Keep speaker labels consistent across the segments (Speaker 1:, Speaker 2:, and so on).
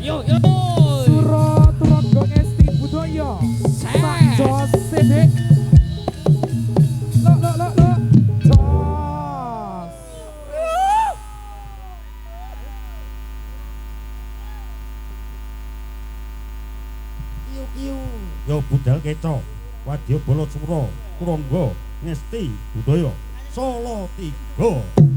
Speaker 1: Yo yo.
Speaker 2: Suro Turaga Ngesti Budaya. Sakjo Sedek. Lo. Jos.
Speaker 3: Yo budal keco, wadya bala sura, turangga ngesti budaya Solo 3.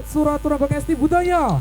Speaker 2: Suraturangga Ngesti Budaya.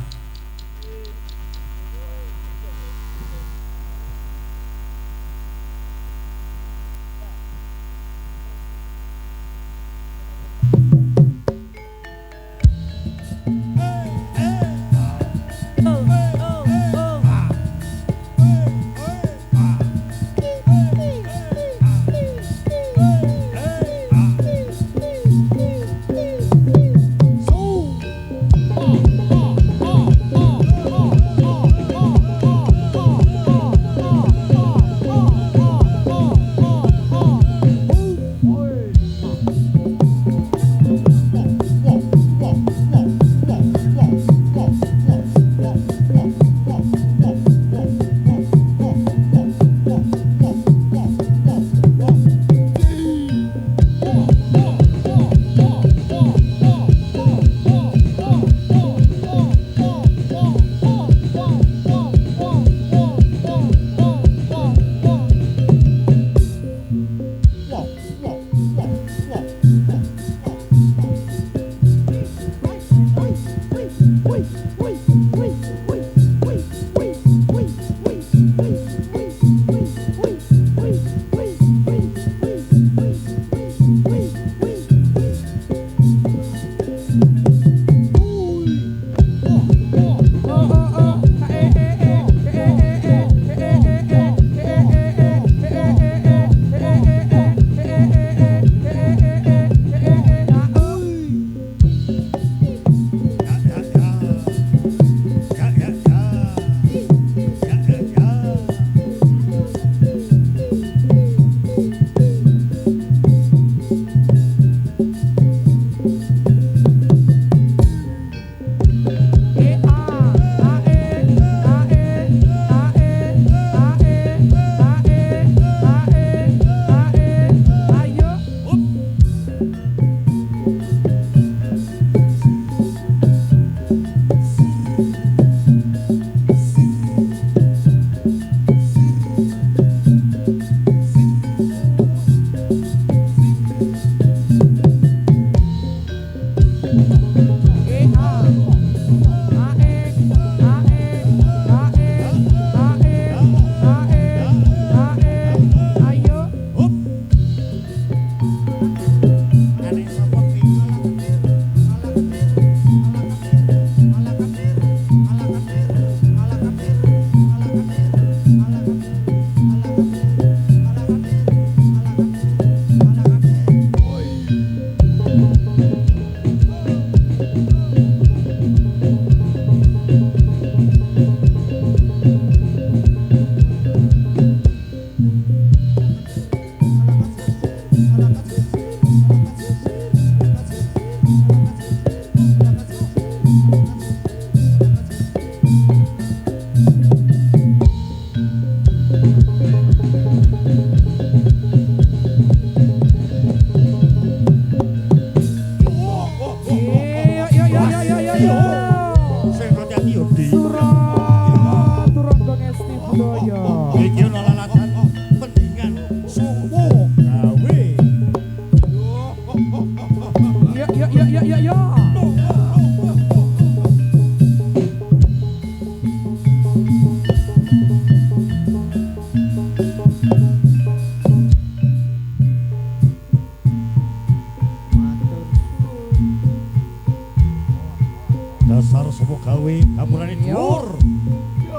Speaker 3: Dasar semua gawe gapurane dhuwur.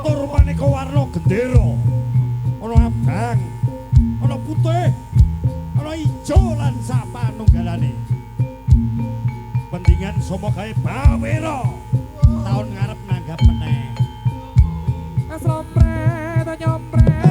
Speaker 3: Tur maneka warna gendera. Ana abang, ana putih, ana ijo lan sapanunggalane. Pendingan sapa gawe bawera. Taun ngarep nanggap meneh.
Speaker 2: Slompret nyompret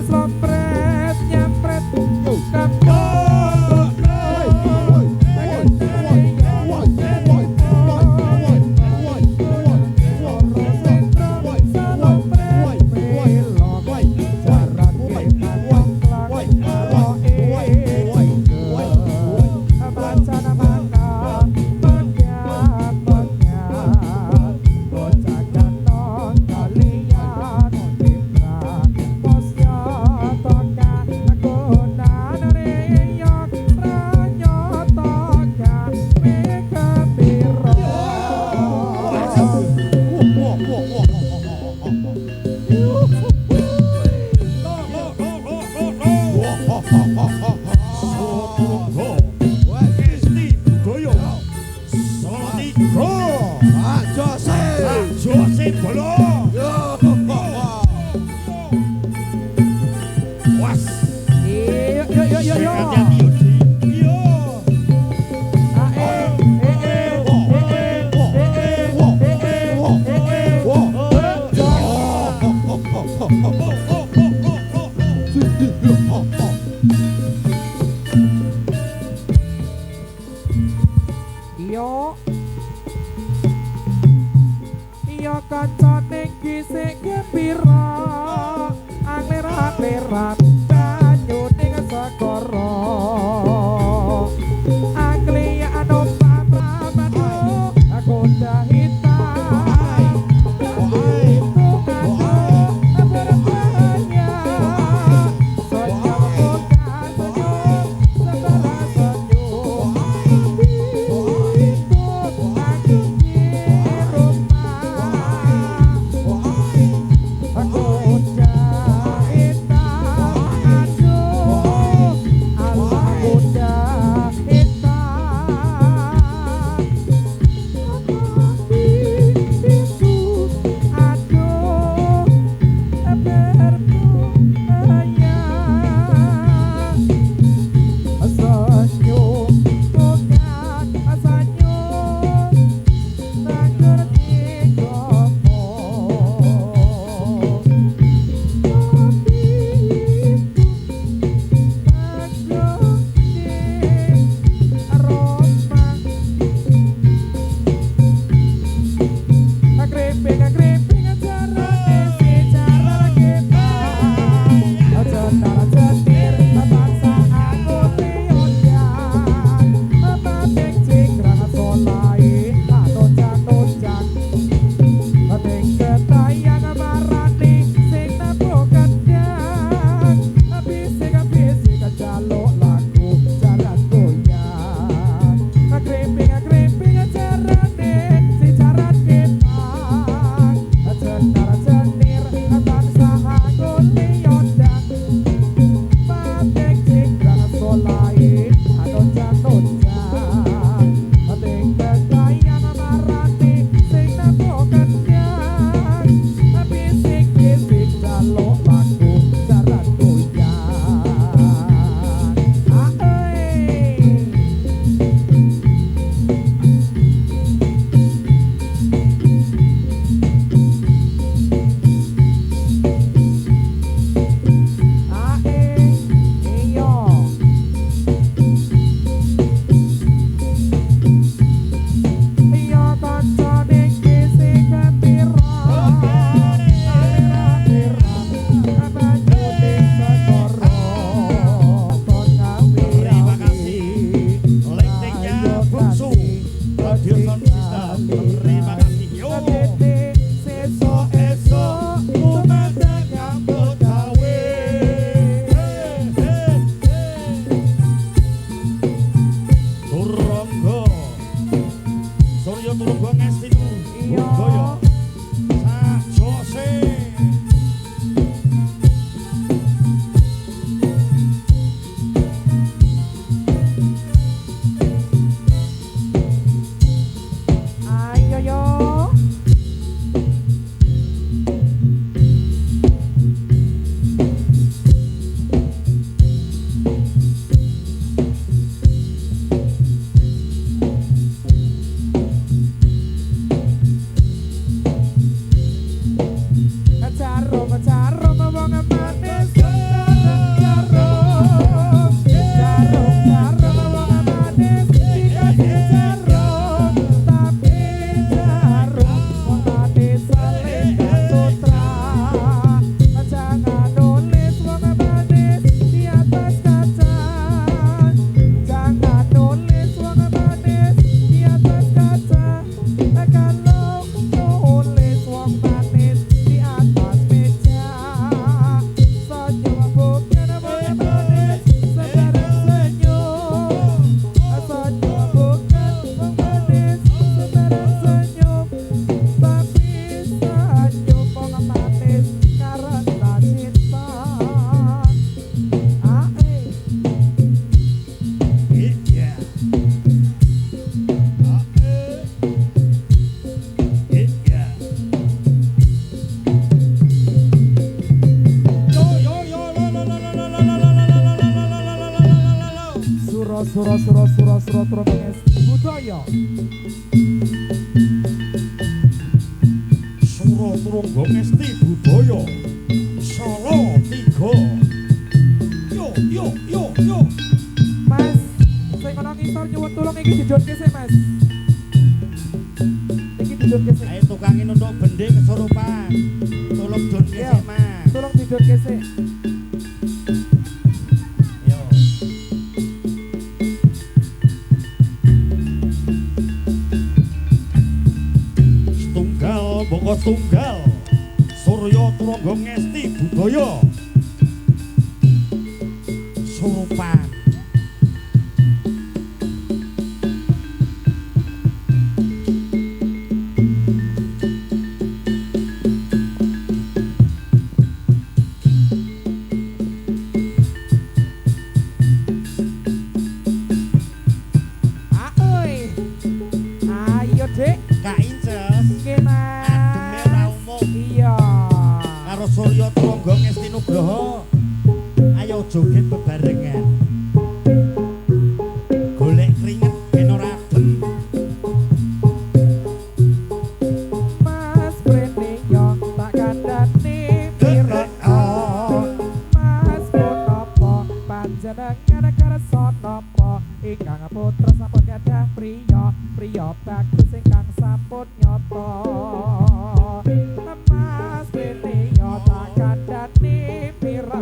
Speaker 3: Slompret nyempret, yuk kapok.
Speaker 2: yo.
Speaker 3: Hati-hati yo.
Speaker 2: Yo. Yo kancane kisik gembira. Angler-angleran banyu ning segara. Anglia anom pamrapatku aku dah hitam. Sura Trongong budaya.
Speaker 3: Sura Trongong Esti budaya. Solo 3. Yo.
Speaker 2: Mas, saya ngono ngisor nyuwun tulung iki dijunke sik, Mas. Iki dijunke sik.
Speaker 3: Ayo tukang nunduk bendhe kesurupan. Tolong junke
Speaker 2: Iya.
Speaker 3: sik, Mas.
Speaker 2: Tulung dijunke sik.
Speaker 3: Yo. Setunggal boko tunggal. Surya Trongong Esti budaya. Surupan.
Speaker 2: Oi. Ayo, Dik.
Speaker 3: Kak Inces.
Speaker 2: Nggih, Mas.
Speaker 3: Ademe ora umum.
Speaker 2: Iya.
Speaker 3: Karo Surya Trongong Esti Nugroho. Ayo joget bebarengan. Golek keringet ben ora adem.
Speaker 2: Mas Brene yo tak kandhani pira. Mas punapa panjenengan kersa napa ingkang putra sampun gadah priya bagus ingkang sampun nyata. Mas Brene yo tak kandhani pira.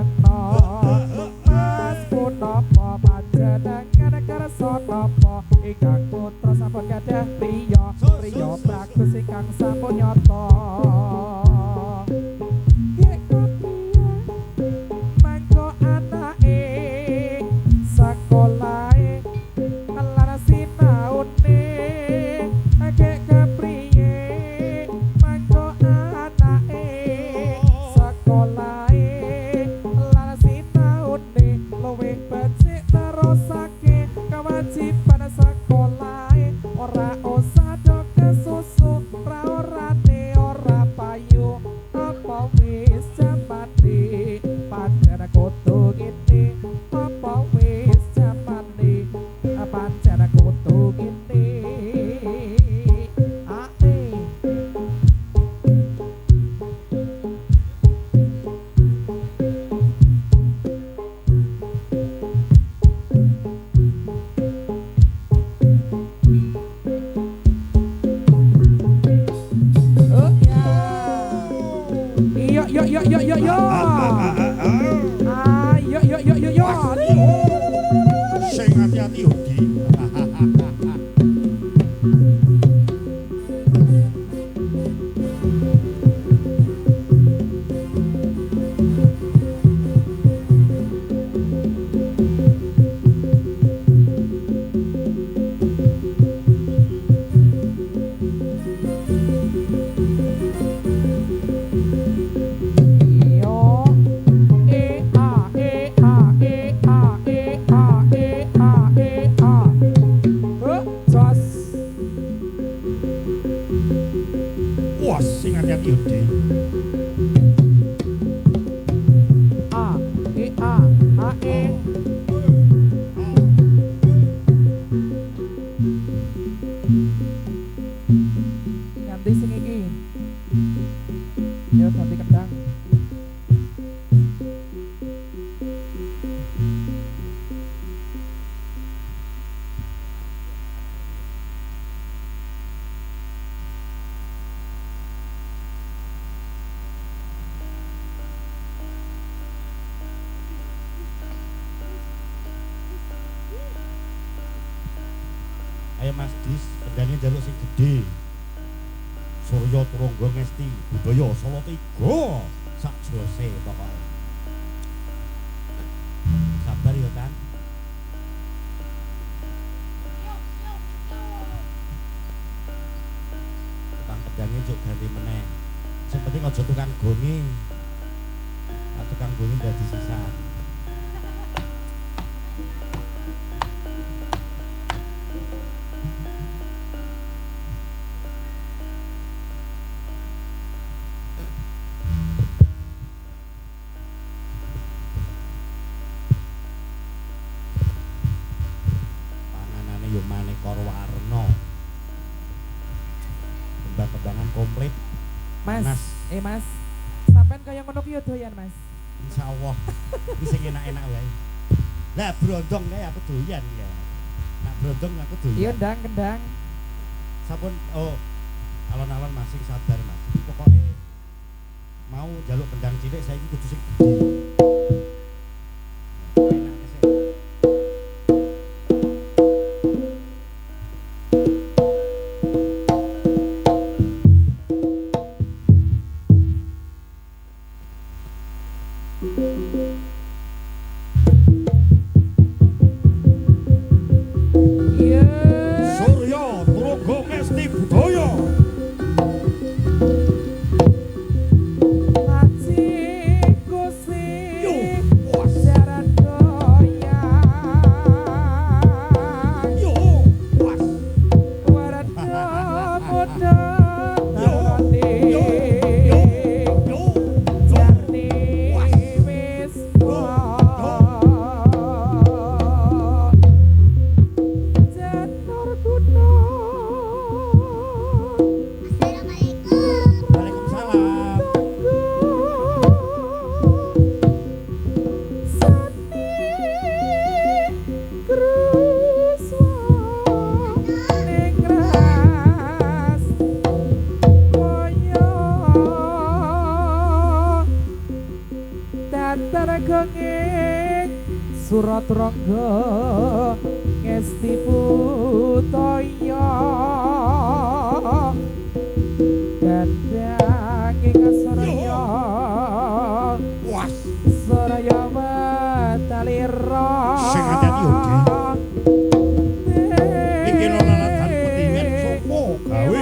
Speaker 2: Mas punapa panjenengan kersa napa ingkang putra sampun gadah priya bagus ingkang sampun nyata. Yek kepiye mangko anake sakolahe lara sinaune. Yek kepiye mangko anake sakolahe lara sinaune. Luwih becik terusake kewajiban sakolahe ora usah do kesusu ora orane ora payu apa wis jamane pancen kudu ngene apa wis jamane pancen kudu ngene ae. Oh ya. Iya yo. Ah, yo.
Speaker 3: Sing hati-hati Hudi.
Speaker 2: Yo. Jos.
Speaker 3: Wah, sing hati-hati Hudi.
Speaker 2: Ganti sing iki. Yo ganti kendang.
Speaker 3: Ayo Mas Dis, kendangnya jaluk sing gede. Surya Trongong Esti budaya Solo 3. Sak jose pokoknya. Sabar ya kan. Tukang kendangnya juk ganti meneh. Sing penting aja tukang gongi. Nah, tukang gongi dadi sisa.
Speaker 2: Mas.
Speaker 3: Mas.
Speaker 2: Mas. Sampean kaya ngono ki yo doyan, Mas.
Speaker 3: Insyaallah. Iki sing enak-enak wae. Lah brondong kae aku doyan ya. Nak brondong aku doyan.
Speaker 2: Iya ndang kendang.
Speaker 3: Sampun alon-alon masih sabar Mas. Pokoknya mau jaluk kendang cilik saiki kudu sing gede. Enak sih. Surya Trunggo Ngesti Budaya. Surat Rangga Ngesti Budaya Gandang ing Surya Surya Batalira Sing hati-hati iki lho lalatan pentingan sopo gawe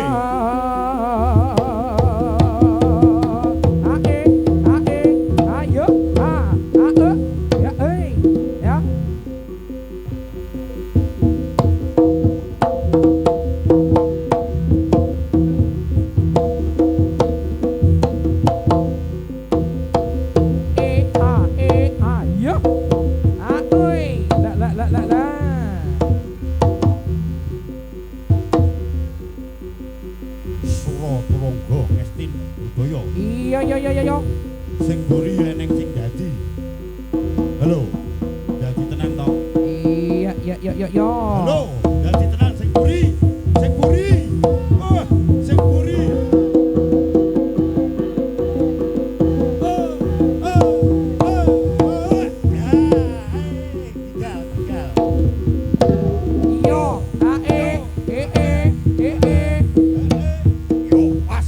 Speaker 2: Iya.
Speaker 3: Sing mburi eneng sing dadi. Halo. Dadi tenan to?
Speaker 2: Iya.
Speaker 3: Halo, dadi tenan sing mburi. Sing mburi. Wah, sing mburi. Ya, tinggal.
Speaker 2: Yo,
Speaker 3: Yo, pas.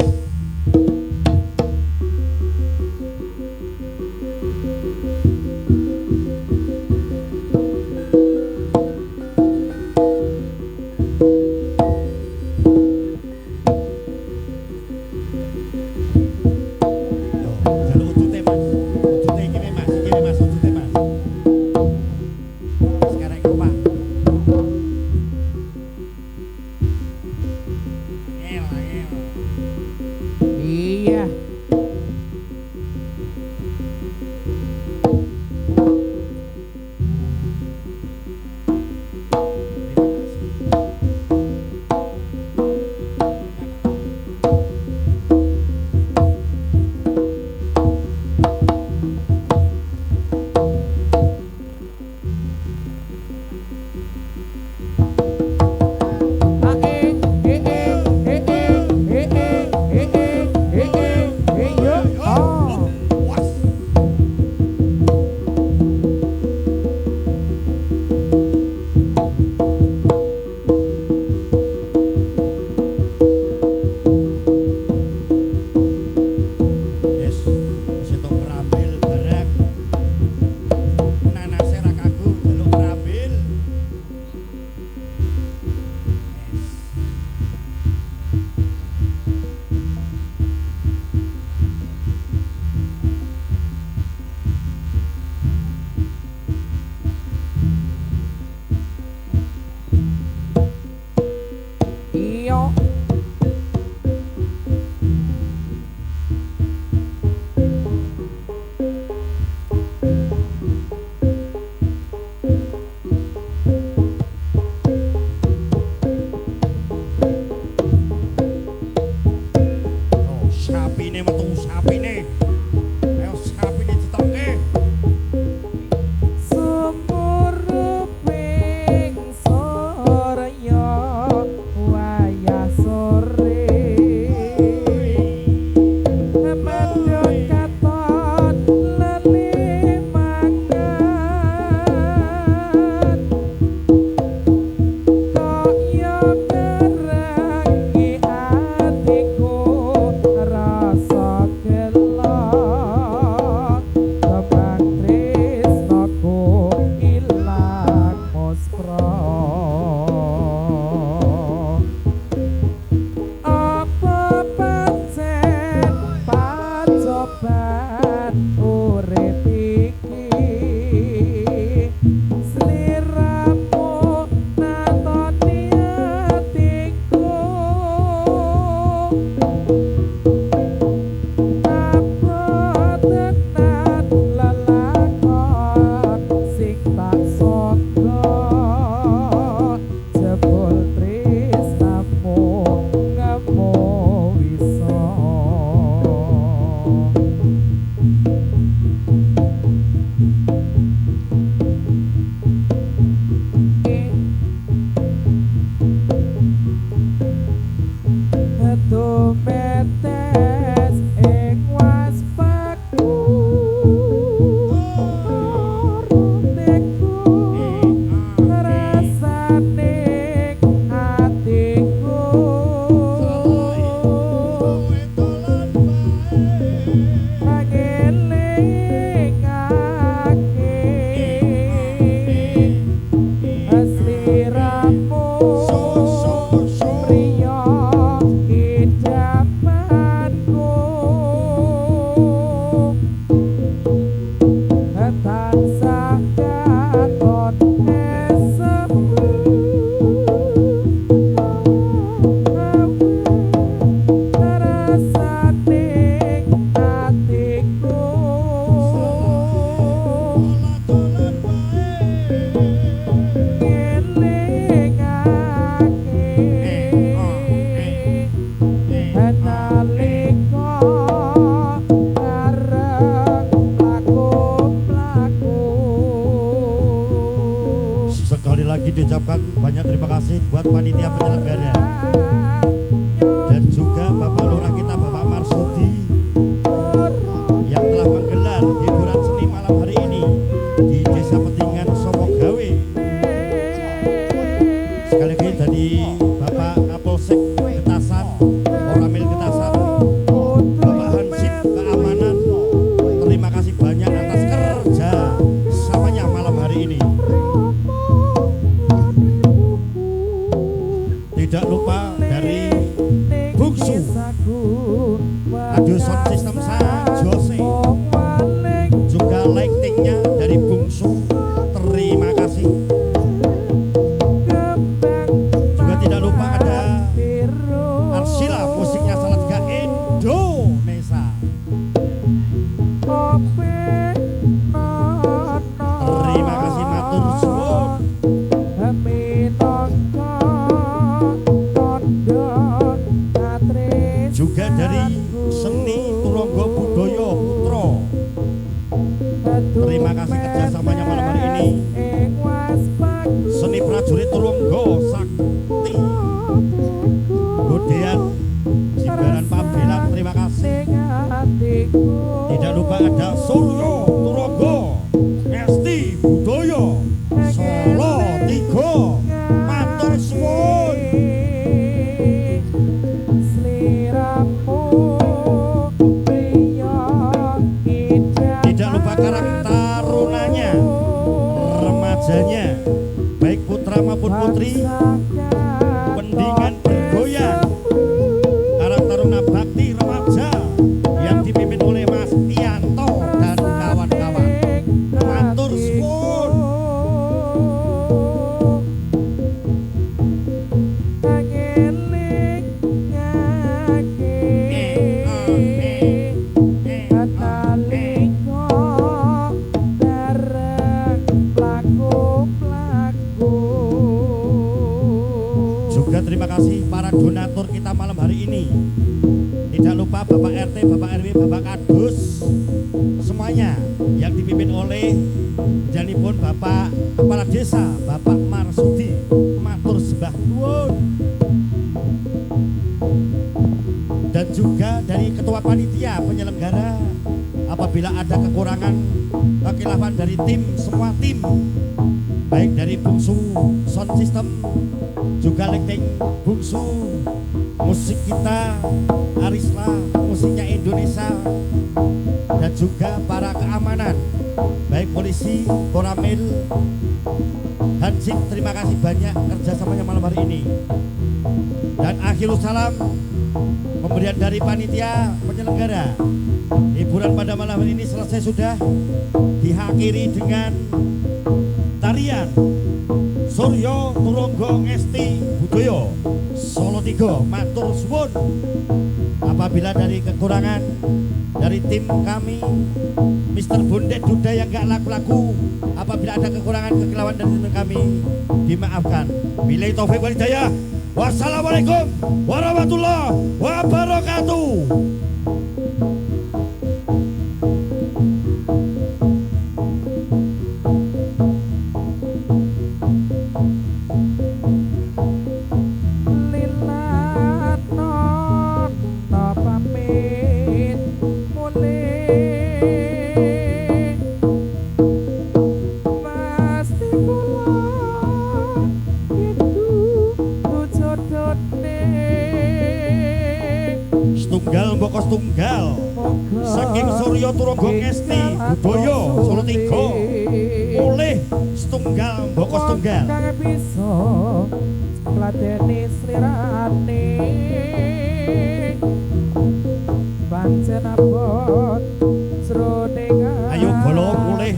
Speaker 2: Iya.
Speaker 3: lagi diucapkan banyak terima kasih buat panitia penyelenggara dan juga Bapak Lurah kita Bapak Marsudi yang telah menggelar hiburan seni malam hari ini di Desa Petingan Somogawe. Sekali lagi dari Bapak Kapolsek Getasan, Koramil Getasan, Bapak Hansip Keamanan, terima kasih banyak atas kerja samanya malam hari ini. Tidak lupa dari Bungsu Audio Sound System Jose, juga lightingnya dari Bungsu, terima kasih. Juga tidak lupa ada Arsila, musiknya Salatiga Indonesia. Terima kasih matur suwun. Juga dari Seni Turonggo Budaya Putra, terima kasih kerjasamanya malam hari ini. Seni Prajurit Turonggo Sakti Godean Jimbaran Pabelan, terima kasih. Tidak lupa ada Suryo Turonggo Esti Budaya Solo Tigo, matur suwun. Tidak lupa Karang Tarunanya, remajanya, baik putra maupun putri, pendingan bergoyang, Karang Taruna Bakti Remaja yang dipimpin oleh Mas Tianto dan kawan-kawan, matur suwun. Juga terima kasih para donatur kita malam hari ini. Tidak lupa Bapak RT, Bapak RW, Bapak Kadus, semuanya yang dipimpin oleh janipun Bapak Kepala Desa, Bapak Marsudi, matur sembah nuwun. Dan juga dari Ketua Panitia Penyelenggara, apabila ada kekurangan kekhilafan dari tim, semua tim, baik dari Bungsu Sound System, juga lighting Bungsu, musik kita Arisla, musiknya Indonesia, dan juga para keamanan, baik polisi, Koramil, Hansip, terima kasih banyak kerjasamanya malam hari ini. Dan akhirul salam, pemberian dari panitia penyelenggara. Hiburan pada malam hari ini selesai sudah, diakhiri dengan tarian Suryo Turonggo Ngesti Budaya Solo Tigo, matur suwun. Apabila dari kekurangan dari tim kami, Mr. Bondet Duda yang gak laku-laku, apabila ada kekurangan kekhilafan dari tim kami, dimaafkan. Billahi taufik wal hidayah. Wassalamualaikum warahmatullahi wabarakatuh. Tunggal bokos tunggal saking Suryo Turonggo Ngesti Budaya Solo Tigo, oleh setunggal bokos tunggal
Speaker 2: kang bisa ngladeni slirane pancen abot jroning
Speaker 3: ayo bolong oleh